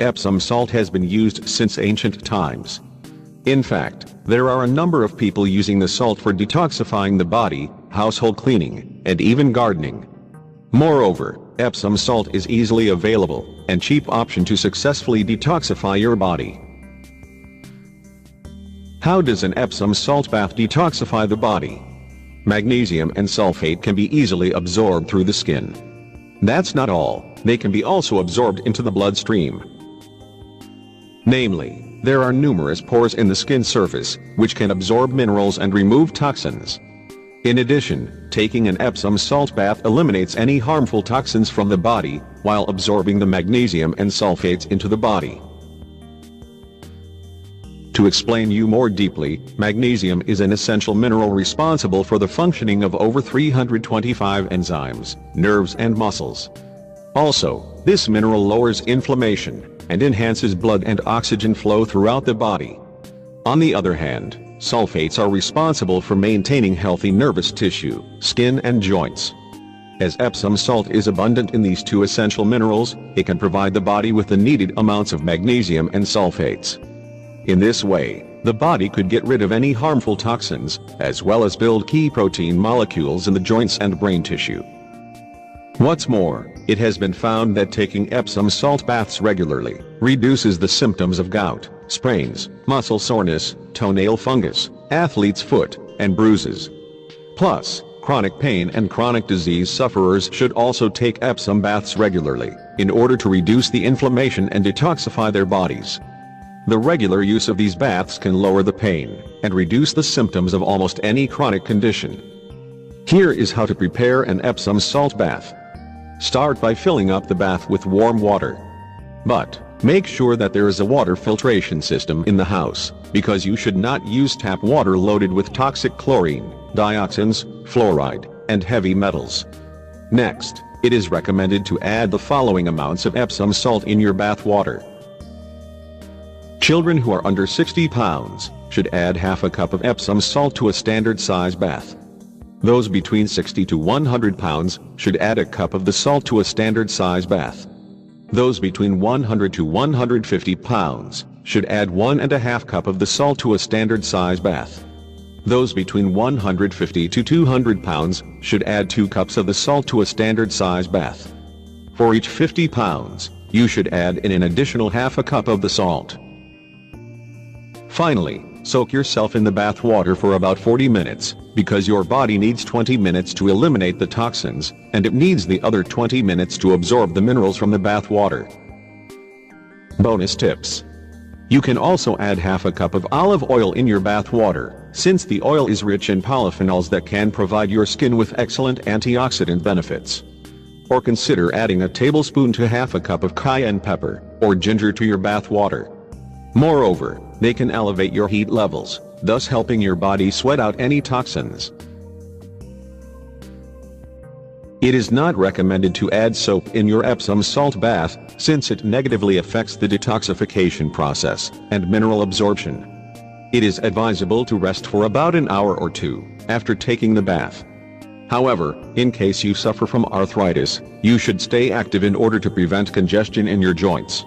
Epsom salt has been used since ancient times. In fact, there are a number of people using the salt for detoxifying the body, household cleaning, and even gardening. Moreover, Epsom salt is easily available and cheap option to successfully detoxify your body. How does an Epsom salt bath detoxify the body? Magnesium and sulfate can be easily absorbed through the skin. That's not all, they can be also absorbed into the bloodstream. Namely, there are numerous pores in the skin surface, which can absorb minerals and remove toxins. In addition, taking an Epsom salt bath eliminates any harmful toxins from the body, while absorbing the magnesium and sulfates into the body. To explain you more deeply, magnesium is an essential mineral responsible for the functioning of over 325 enzymes, nerves and muscles. Also, this mineral lowers inflammation and enhances blood and oxygen flow throughout the body. On the other hand, sulfates are responsible for maintaining healthy nervous tissue, skin and joints. As Epsom salt is abundant in these two essential minerals, it can provide the body with the needed amounts of magnesium and sulfates. In this way, the body could get rid of any harmful toxins, as well as build key protein molecules in the joints and brain tissue. What's more, it has been found that taking Epsom salt baths regularly reduces the symptoms of gout, sprains, muscle soreness, toenail fungus, athlete's foot, and bruises. Plus, chronic pain and chronic disease sufferers should also take Epsom baths regularly, in order to reduce the inflammation and detoxify their bodies. The regular use of these baths can lower the pain and reduce the symptoms of almost any chronic condition. Here is how to prepare an Epsom salt bath. Start by filling up the bath with warm water. But make sure that there is a water filtration system in the house, because you should not use tap water loaded with toxic chlorine, dioxins, fluoride, and heavy metals. Next, it is recommended to add the following amounts of Epsom salt in your bath water. Children who are under 60 pounds should add half a cup of Epsom salt to a standard size bath. Those between 60 to 100 pounds should add a cup of the salt to a standard size bath. Those between 100 to 150 pounds should add 1.5 cup of the salt to a standard size bath. Those between 150 to 200 pounds should add 2 cups of the salt to a standard size bath. For each 50 pounds, you should add in an additional half a cup of the salt. Finally, soak yourself in the bath water for about 40 minutes, because your body needs 20 minutes to eliminate the toxins, and it needs the other 20 minutes to absorb the minerals from the bath water. Bonus tips. You can also add half a cup of olive oil in your bath water, since the oil is rich in polyphenols that can provide your skin with excellent antioxidant benefits. Or consider adding a tablespoon to half a cup of cayenne pepper or ginger to your bath water. Moreover, they can elevate your heat levels, thus helping your body sweat out any toxins. It is not recommended to add soap in your Epsom salt bath, since it negatively affects the detoxification process and mineral absorption. It is advisable to rest for about an hour or two after taking the bath. However, in case you suffer from arthritis, you should stay active in order to prevent congestion in your joints.